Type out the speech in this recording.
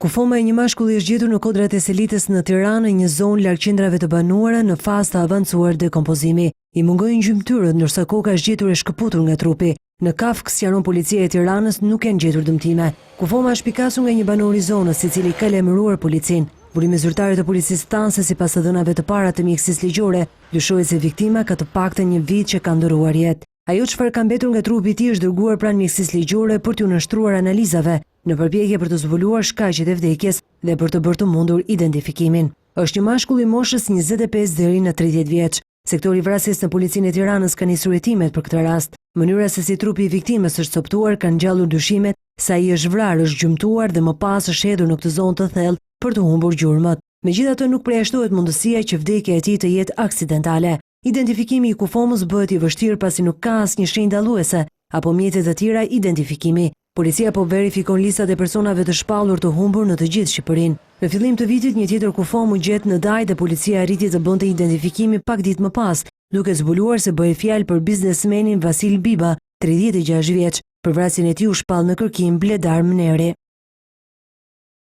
Kufoma e një mashkulli është gjetur në kodrat e Selitës në Tiranë, një zonë larg qendrave të banuara në fazë të avancuar dekompozimi. I mungojnë gjymtyrët, ndërsa koka është gjetur e shkëputur nga trupi. Në kafkë, sqaron policia e Tiranës, nuk janë gjetur dëmtime. Kufoma është pikasur nga një banor i zonës, i cili ka lajmëruar policinë. Burimi zyrtare të policisë thanë se sipas të dhënave të para të mjekësisë ligjore, dyshohet se viktima ka të paktën një vit që ka ndëruar jetë. Ajo çfarë ka mbetur nga trupi i tij është dërguar pranë mjekësisë ligjore për t'u nështruar analizave, në përpjekje për të zbuluar shkaqjet e vdekjes dhe për të bërë të mundur identifikimin. Është një mashkull i moshës 25 deri në 30 vjeç. Sektori i vrasjes në policinë e Tiranës ka nisur hetimet për këtë rast. Mënyra se si trupi i viktimës është coptuar ka ngjallur dyshimet se ai është vrarë, është gjymtuar dhe më pas është hedhur në këtë zonë të thellë për të humbur gjurmët. Megjithatë, nuk përjashtohet mundësia që vdekja e tij të jetë aksidentale. Identifikimi i kufomës bëhet i vështirë pasi nuk ka asnjë shenjë dalluese apo mjete të tjera identifikimi. Policia po verifikon listat e personave të shpallur të humbur në të gjithë Shqipërinë. Në fillim të vitit, një tjetër kufomë u gjet në Daj dhe policia arriti të bënte identifikimi pak ditë më pas, duke zbuluar se bëhej fjalë për biznesmenin Vasil Biba, 36 vjeç. Për vrasjen e tij u shpall në kërkim Bledar Mneri.